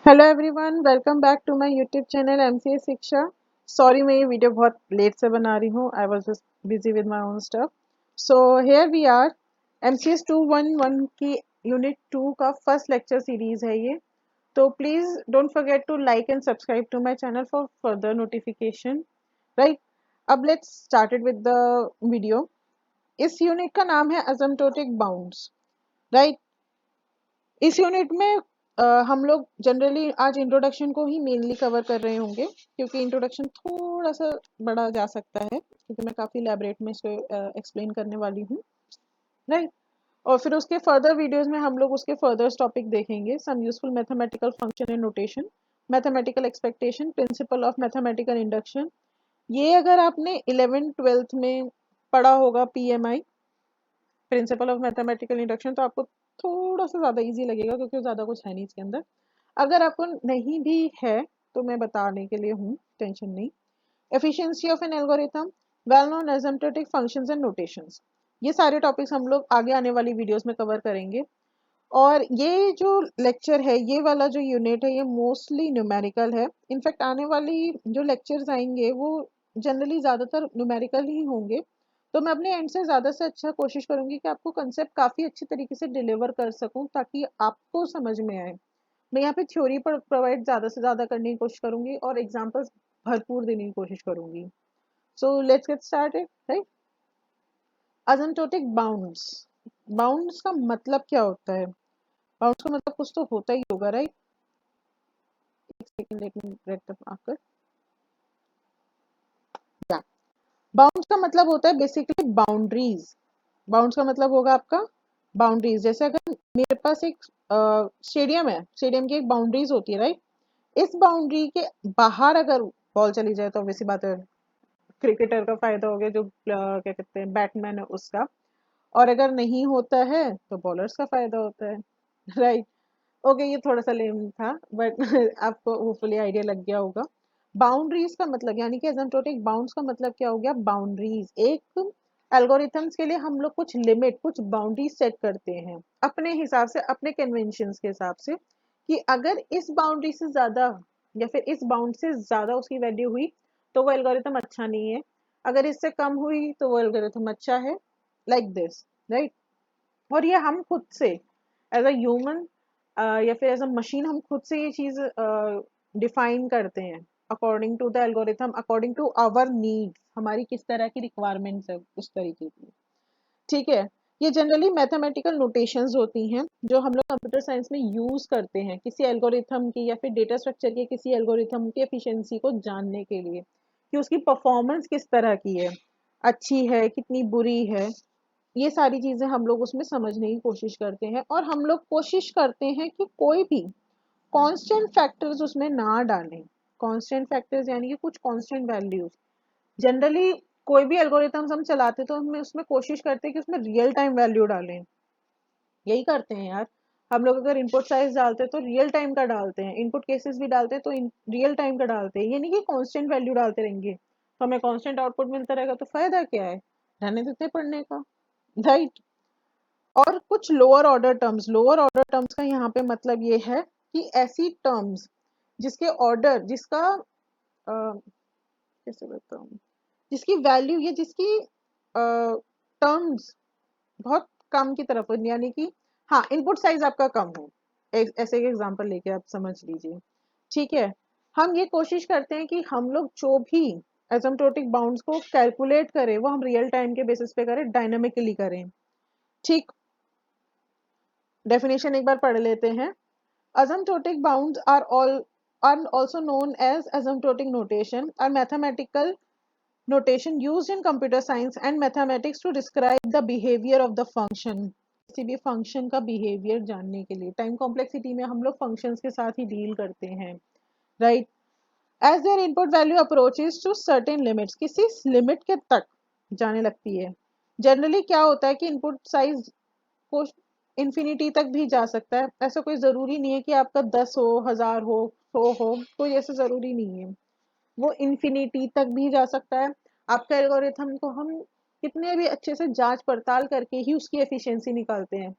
Hello everyone, welcome back to my YouTube channel MCA Shiksha. Sorry, मैं ये video बहुत late से बना रही हूँ। I was just busy with my own stuff. So here we are. MCS 211 की unit 2 का फर्स्ट लेक्चर सीरीज है ये। तो please don't forget to like and subscribe to my channel for further notification. Right, अब let's started with the video. इस unit का नाम है असिम्प्टोटिक बाउंड्स। राइट, इस यूनिट में हम लोग जनरली आज इंट्रोडक्शन को ही मेनली कवर कर रहे होंगे, क्योंकि इंट्रोडक्शन थोड़ा सा बड़ा जा सकता है, क्योंकि मैं काफ़ी इलेबरेट में इसको एक्सप्लेन करने वाली हूँ। राइट, और फिर उसके फर्दर वीडियोस में हम लोग उसके फर्दर टॉपिक देखेंगे। Some useful mathematical function and notation, mathematical expectation, principle of mathematical induction. ये अगर आपने 11th-12th में पढ़ा होगा, PMI, principle of mathematical induction, तो आपको थोड़ा सा ज़्यादा इजी लगेगा, क्योंकि ज़्यादा कुछ है नहीं इसके अंदर। अगर आपको नहीं भी है तो मैं बताने के लिए हूँ, टेंशन नहीं। Efficiency of an algorithm, well known asymptotic functions and notations, ये सारे टॉपिक्स हम लोग आगे आने वाली वीडियोस में कवर करेंगे। और ये जो लेक्चर है, ये वाला जो यूनिट है, ये मोस्टली न्यूमेरिकल है। इनफैक्ट आने वाली जो लेक्चर्स आएंगे वो जनरली ज़्यादातर न्यूमेरिकल ही होंगे। तो मैं अपने एंड से ज़्यादा से अच्छा कोशिश करूंगी कि आपको कंसेप्ट काफ़ी अच्छी तरीके से डिलीवर कर सकूं, ताकि आपको समझ में आए। मैं यहाँ पे थ्योरी पर प्रोवाइड ज़्यादा से ज़्यादा करने की कोशिश करूंगी और एग्जाम्पल्स भरपूर देने की कोशिश करूंगी। So let's get started. Right, asymptotic bounds. Bounds का मतलब क्या होता है? बाउंड्स का मतलब कुछ तो होता ही होगा, राइट? एक second, let me get the marker. या, बाउंड्स का मतलब होता है बेसिकली बाउंड्रीज। बाउंड्स का मतलब होगा आपका बाउंड्रीज। जैसे अगर मेरे पास एक स्टेडियम है, स्टेडियम की एक बाउंड्रीज होती है, राइट? इस बाउंड्री के बाहर अगर बॉल चली जाए तो वैसी बात है, क्रिकेटर का फायदा हो गया, जो क्या कहते हैं बैट्समैन है उसका। और अगर नहीं होता है तो बॉलर्स का फायदा होता है। राइट, ओके, ये थोड़ा सा लेम था, बट आपको होपफुली आइडिया लग गया होगा। बाउंड्रीज का मतलब यानी कि एसिम्प्टोटिक बाउंड्स का मतलब क्या हो गया? बाउंड्रीज। एक एल्गोरिथम्स के लिए हम लोग कुछ लिमिट, कुछ बाउंड्रीज सेट करते हैं अपने हिसाब से, अपने कन्वेंशंस के हिसाब से, कि अगर इस बाउंड्री से ज्यादा या फिर इस बाउंड से ज्यादा उसकी वैल्यू हुई तो वो एल्गोरिथम अच्छा नहीं है, अगर इससे कम हुई तो वो एल्गोरिथम अच्छा है। Like this, right? और ये हम खुद से एज अ ह्यूमन या फिर एज अ मशीन हम खुद से ये चीज डिफाइन करते हैं, according to the algorithm, according to our needs, हमारी किस तरह की रिक्वायरमेंट्स है उस तरीके की। ठीक है, ये जनरली मैथमेटिकल नोटेशंस होती हैं जो हम लोग कंप्यूटर साइंस में यूज करते हैं किसी एल्गोरिथम की या फिर डेटा स्ट्रक्चर के किसी एल्गोरिथम की एफिशिएंसी को जानने के लिए, कि उसकी परफॉर्मेंस किस तरह की है, अच्छी है, कितनी बुरी है। ये सारी चीजें हम लोग उसमें समझने की कोशिश करते हैं, और हम लोग कोशिश करते हैं कि कोई भी कांस्टेंट फैक्टर्स उसमें ना डालें। कांस्टेंट फैक्टर्स यानी कि कुछ कांस्टेंट वैल्यूज। जनरली कोई भी एल्गोरिथम्स हम चलाते तो हम उसमें कोशिश करते हैं कि उसमें रियल टाइम वैल्यू डालें। यही करते हैं यार, हम लोग अगर इनपुट साइज डालते हैं तो रियल टाइम का डालते हैं, इनपुट केसेस भी डालते हैं तो रियल टाइम का डालते हैं। ये नहीं कि कांस्टेंट वैल्यू डालते रहेंगे तो हमें कांस्टेंट आउटपुट मिलता रहेगा, तो फायदा क्या है रहने देते पढ़ने का। राइट, और कुछ lower order terms. Lower order terms का यहाँ पे मतलब ये है कि ऐसी टर्म्स जिसके ऑर्डर, जिसका कैसे बताऊँ, जिसकी वैल्यू या जिसकी टर्म्स बहुत कम की तरफ हो, यानी कि हाँ, इनपुट साइज आपका कम हो। ऐसे एक एग्जांपल लेके आप समझ लीजिए। ठीक है, हम ये कोशिश करते हैं कि हम लोग जो भी एसिम्प्टोटिक बाउंड्स को कैलकुलेट करें वो हम रियल टाइम के बेसिस पे करें, डायनामिकली करें। ठीक, डेफिनेशन एक बार पढ़ लेते हैं। Asymptotic bounds are also known as asymptotic notation, a mathematical notation used in computer science and mathematics to describe the behavior of the function। किसी भी फंक्शन का बिहेवियर जानने के लिए, टाइम कॉम्प्लेक्सिटी में हम लोग फंक्शंस के साथ ही डील करते हैं। Right, as their input value approaches to certain limits, किसी लिमिट के तक जाने लगती है। जनरली क्या होता है कि इनपुट साइज को इन्फिनिटी तक भी जा सकता है। ऐसा कोई ज़रूरी नहीं है कि आपका 10 हो, 1000 हो, 100 हो, कोई ऐसा ज़रूरी नहीं है। वो इन्फिनिटी तक भी जा सकता है। आपका एल्गोरिथम को हम कितने भी अच्छे से जांच पड़ताल करके ही उसकी एफिशिएंसी निकालते हैं,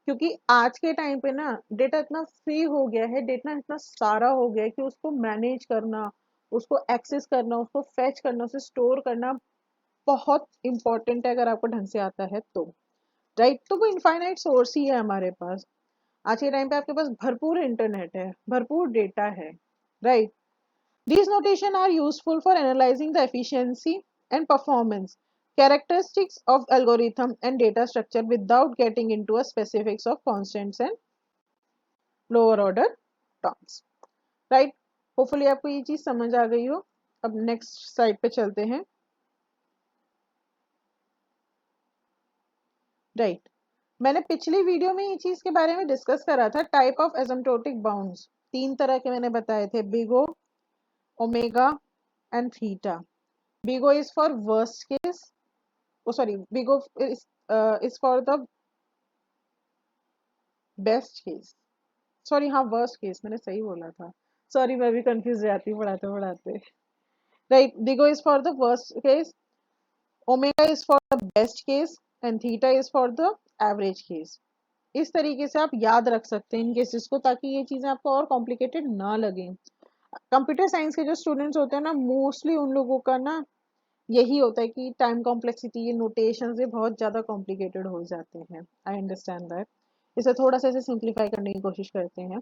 क्योंकि आज के टाइम पे ना डेटा इतना फ्री हो गया है, डेटा इतना सारा हो गया है कि उसको मैनेज करना, उसको एक्सेस करना, उसको फेच करना, उसे स्टोर करना बहुत इंपॉर्टेंट है अगर आपको ढंग से आता है तो। राइट, तो वो इनफाइनाइट सोर्स ही है हमारे पास। आज के टाइम पे आपके पास भरपूर इंटरनेट है, भरपूर डेटा है। Right, these notation are useful for analyzing the efficiency and performance characteristics of algorithm and data structure without getting into a specifics of constants and lower order terms. Right? Hopefully आपको ये चीज समझ आ गई हो। अब next side पे चलते हैं। राइट, मैंने पिछली वीडियो में ये चीज के बारे में डिस्कस करा था, टाइप ऑफ एसिम्प्टोटिक बाउंड्स। तीन तरह के मैंने बताए थे, big O, omega and theta. Big O is for worst case. Oh, sorry. Big O is for the best case. Sorry, हाँ worst case मैंने सही बोला था। Sorry, मैं भी confused हो जाती हूँ पढ़ाते पढ़ाते। Right. Big O is for the worst case. Omega is for the best case and theta is for the average case. इस तरीके से आप याद रख सकते हैं इन केसेस को, ताकि ये चीजें आपको और कॉम्प्लिकेटेड ना लगे। कंप्यूटर साइंस के जो स्टूडेंट्स होते हैं ना, मोस्टली उन लोगों का ना यही होता है कि टाइम कॉम्प्लेक्सिटी, ये नोटेशन से बहुत ज़्यादा कॉम्प्लिकेटेड हो जाते हैं। I understand that. इसे थोड़ा सा ऐसे सिंप्लीफाई करने की कोशिश करते हैं।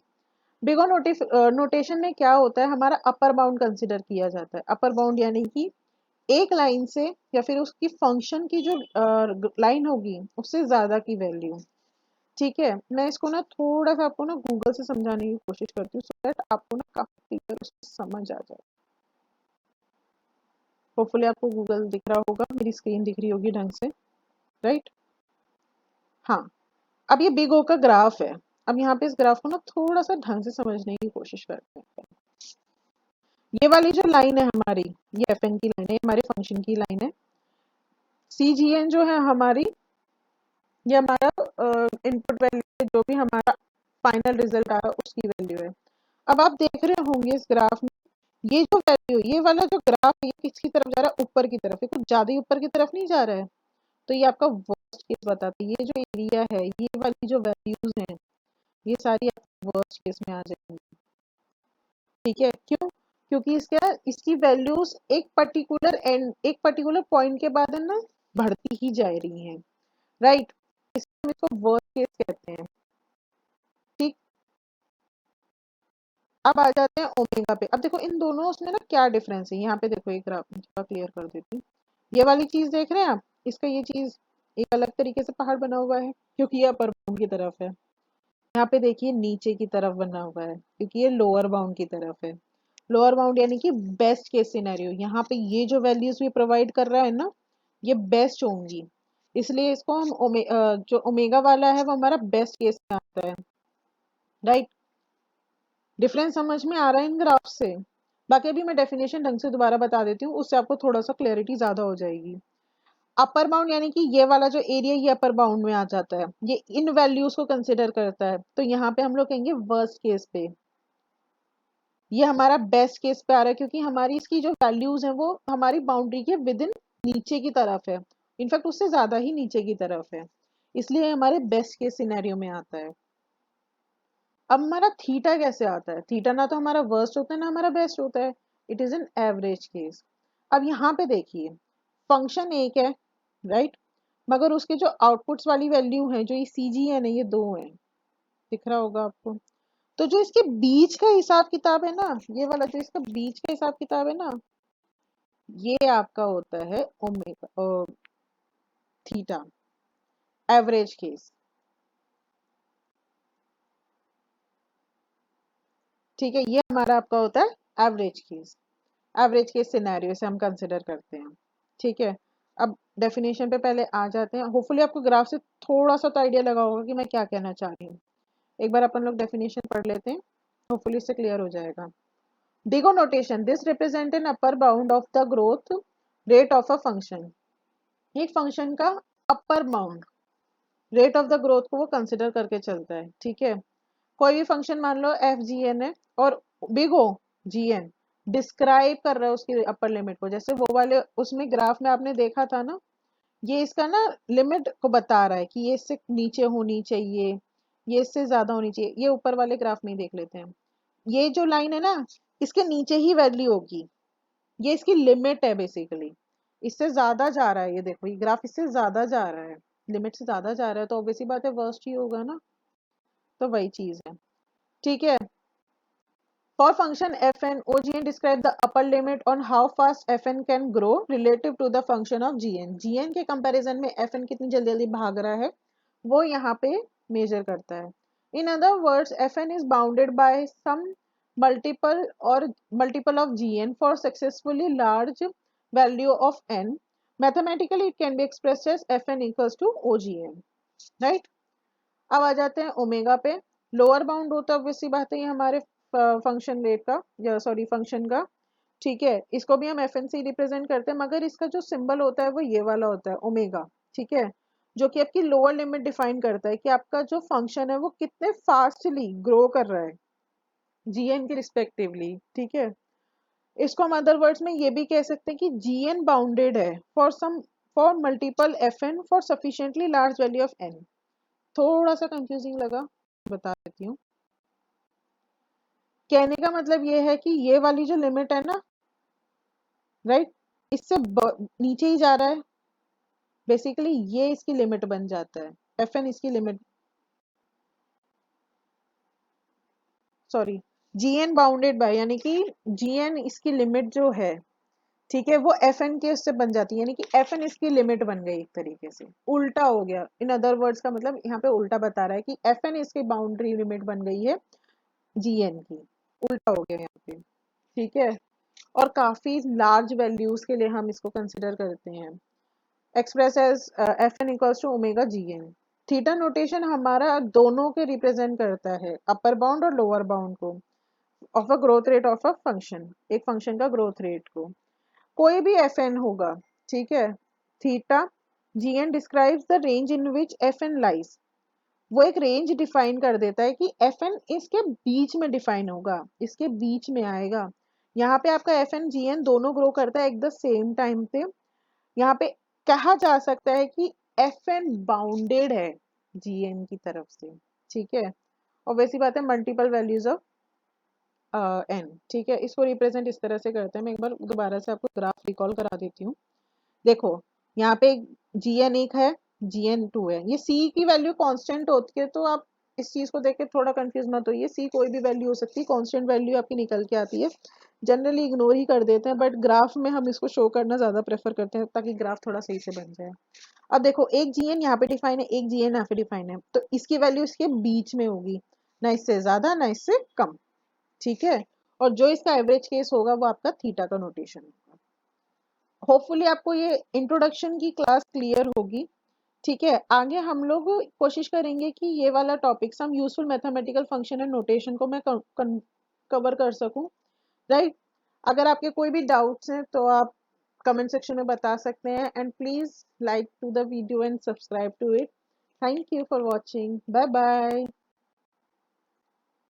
बिग ओ नोटेशन में क्या होता है, हमारा अपर बाउंड कंसिडर किया जाता है। अपर बाउंड यानी कि एक लाइन से या फिर उसकी फंक्शन की जो लाइन होगी उससे ज़्यादा की वैल्यू। ठीक है, मैं इसको ना थोड़ा सा आपको ना गूगल से समझाने की कोशिश करती हूँ, सो दैट आपको ना काफ़ी क्लियर समझ आ जाए। होपफुली आपको गूगल दिख रहा होगा, मेरी स्क्रीन दिख रही होगी ढंग से। राइट, हाँ। अब ये बिग ओ का ग्राफ है। अब यहाँ पे इस ग्राफ को ना थोड़ा सा ढंग से समझने की कोशिश करते हैं। ये वाली जो लाइन है हमारी, ये एफ एन की लाइन है, ये हमारे फंक्शन की लाइन है। सी जी एन जो है हमारी, ये हमारा इनपुट वैल्यू, जो भी हमारा फाइनल रिजल्ट आ रहा है उसकी वैल्यू है। अब आप देख रहे होंगे इस ग्राफ में, ये जो वैल्यू, ये वाला जो ग्राफ है, ये किसकी तरफ जा रहा है, ऊपर की तरफ। ये कुछ ज्यादा ही ऊपर की तरफ नहीं जा रहा है, तो ये आपका वर्स्ट केस बताती है। ये जो एरिया है, ये वाली जो वैल्यूज हैं, ये सारी वर्स्ट केस में आ जाएंगी। ठीक है, क्यों? क्योंकि इसकी वैल्यूज एक पर्टिकुलर पॉइंट के बाद है ना बढ़ती ही जा रही हैं। राइट, इसको हम इसको वर्स्ट केस कहते हैं। ठीक, अब आ जाते हैं ओमेगा पे। अब देखो इन दोनों उसमें ना क्या डिफरेंस है, यहाँ पे देखो एक ग्राफ में थोड़ा क्लियर कर देती हूँ। ये वाली चीज देख रहे हैं आप, इसका ये चीज एक अलग तरीके से पहाड़ बना हुआ है क्योंकि ये अपर बाउंड की तरफ है। यहाँ पे देखिए नीचे की तरफ बना हुआ है क्योंकि ये लोअर बाउंड की तरफ है। लोअर बाउंड यानी कि बेस्ट केस सिनेरियो, यहाँ पे ये जो वैल्यूज भी प्रोवाइड कर रहा है ना, ये बेस्ट होंगी। इसलिए इसको हम जो ओमेगा वाला है वो हमारा बेस्ट केस में आता है। राइट, डिफरेंस समझ में आ रहा है इन ग्राफ से? बाकी अभी मैं डेफिनेशन ढंग से दोबारा बता देती हूँ, उससे आपको थोड़ा सा क्लैरिटी ज्यादा हो जाएगी। अपर बाउंड यानी कि ये वाला जो एरिया, ये अपर बाउंड में आ जाता है, ये इन वैल्यूज को कंसिडर करता है। तो यहाँ पे हम लोग कहेंगे वर्स्ट केस पे। ये हमारा बेस्ट केस पे आ रहा है क्योंकि हमारी इसकी जो वैल्यूज हैं वो हमारी बाउंड्री के विद इन नीचे की तरफ है, इनफैक्ट उससे ज्यादा ही नीचे की तरफ है, इसलिए हमारे बेस्ट केस सिनेरियो में आता है। अब हमारा थीटा कैसे आता है? थीटा ना तो हमारा वर्स्ट होता है ना हमारा बेस्ट होता है, it is an average case. अब यहाँ पे देखिए, फंक्शन एक है, राइट, मगर उसके जो आउटपुट्स वाली वैल्यू है, जो ये सी जी है ना, ये दो है। दिख रहा होगा आपको? तो जो इसके बीच का हिसाब किताब है ना, ये वाला जो इसका बीच का हिसाब किताब है ना, ये आपका होता है ओमेगा थीटा, एवरेज केस। ठीक है, ये हमारा आपका होता है average case. Average case scenario से हम कंसिडर करते हैं। ठीक है, अब डेफिनेशन पे पहले आ जाते हैं। होपफुली आपको ग्राफ से थोड़ा सा तो आइडिया लगा होगा कि मैं क्या कहना चाह रही हूँ। एक बार अपन लोग डेफिनेशन पढ़ लेते हैं, होपफुली इससे क्लियर हो जाएगा। Digo notation, this represent an upper bound of the growth rate of a function। एक फंक्शन का upper bound, rate of the growth को वो कंसिडर करके चलता है। ठीक है, कोई भी फंक्शन मान लो एफ जी एन है और बिग ओ जी एन डिस्क्राइब कर रहा है उसकी अपर लिमिट को, जैसे वो वाले उसमें ग्राफ में आपने देखा था ना, ये इसका ना लिमिट को बता रहा है कि ये इससे नीचे होनी चाहिए, ये इससे ज्यादा होनी चाहिए। ये ऊपर वाले ग्राफ में ही देख लेते हैं। ये जो लाइन है ना, इसके नीचे ही वैल्यू होगी, ये इसकी लिमिट है बेसिकली। इससे ज्यादा जा रहा है, ये देखो ये ग्राफ इससे ज्यादा जा रहा है, लिमिट से ज्यादा जा रहा है, तो ऑब्वियसली बात है वर्स्ट ही होगा ना। तो वही चीज है, ठीक है। For function fn, OGN describe the upper limit on how fast fn can grow relative to the function of gn. gn के कंपैरिजन में fn कितनी जल्दी जल्दी भाग रहा है वो यहाँ पे मेजर करता है। In other words, fn is bounded by some multiple or multiple of gn for successfully large value of n. Mathematically, it can be expressed as fn equals to OGN, right? अब आ जाते हैं omega पे। Lower bound होता है obviously बात है ये हमारे फंक्शन रेट का, या सॉरी फंक्शन का, ठीक है। इसको भी हम एफ एन से रिप्रेजेंट करते हैं, मगर इसका जो सिंबल होता है वो ये वाला होता है ओमेगा, ठीक है, जो कि आपकी लोअर लिमिट डिफाइन करता है कि आपका जो फंक्शन है वो कितने फास्टली ग्रो कर रहा है जीएन के रिस्पेक्टिवली, ठीक है। इसको हम अदर वर्ड्स में ये भी कह सकते हैं कि जीएन बाउंडेड है for multiple f n for sufficiently large value of n. थोड़ा सा कंफ्यूजिंग लगा, बता देती हूँ। कहने का मतलब ये है कि ये वाली जो लिमिट है ना, राइट, इससे नीचे ही जा रहा है बेसिकली, ये इसकी लिमिट बन जाता है, एफ एन इसकी limit, sorry, G N bounded by, यानी कि जी एन इसकी लिमिट जो है, ठीक है, वो एफ एन के उससे बन जाती है, यानी कि एफ एन इसकी लिमिट बन गई एक तरीके से, उल्टा हो गया। इन अदर वर्ड्स का मतलब यहाँ पे उल्टा बता रहा है कि एफ एन इसकी बाउंड्री लिमिट बन गई है जीएन की, उल्टा हो गया यहाँ पे, ठीक है। और काफी लार्ज वैल्यूज के लिए हम इसको कंसिडर करते हैं, express as f n equals to omega g n. Theta notation हमारा दोनों के रिप्रेजेंट करता है, अपर बाउंड और लोअर बाउंड को, of a growth rate of a function, एक फंक्शन का ग्रोथ रेट को। कोई भी एफ एन होगा, ठीक है, theta g n describes the range in which f n lies, वो एक रेंज डिफाइन कर देता है कि एफ एन इसके बीच में डिफाइन होगा, इसके बीच में आएगा। यहाँ पे आपका एफ एन जी एन दोनों ग्रो करता है एट द सेम टाइम पे। यहाँ पे कहा जा सकता है कि एफ एन बाउंडेड है जी एन की तरफ से, ठीक है। और वैसी बात है मल्टीपल वैल्यूज ऑफ एन, ठीक है। इसको रिप्रेजेंट इस तरह से करते हैं, मैं एक बार दोबारा से आपको ग्राफ रिकॉल करा देती हूँ। देखो यहाँ पे जी एन एक है, जी एन टू है, ये सी की वैल्यू कांस्टेंट होती है, तो आप इस चीज को देख के थोड़ा कंफ्यूज मत होइए, सी कोई भी वैल्यू हो सकती है, कांस्टेंट वैल्यू आपकी निकल के आती है, जनरली इग्नोर ही कर देते हैं, बट ग्राफ में हम इसको शो करना ज्यादा प्रेफर करते हैं ताकि ग्राफ थोड़ा सही से बन जाए। अब देखो एक जीएन यहाँ पे डिफाइन है, एक जीएन यहाँ पे डिफाइन है, तो इसकी वैल्यू इसके बीच में होगी, ना इससे ज्यादा ना इससे कम, ठीक है। और जो इसका एवरेज केस होगा वो आपका थीटा का नोटेशन होगा। होपफुली आपको ये इंट्रोडक्शन की क्लास क्लियर होगी, ठीक है। आगे हम लोग कोशिश करेंगे कि ये वाला topic some useful mathematical function and notation को मैं कवर कर सकूं, राइट। अगर आपके कोई भी डाउट्स हैं तो आप कमेंट सेक्शन में बता सकते हैं, and please like to the video and subscribe to it. Thank you for watching, bye bye.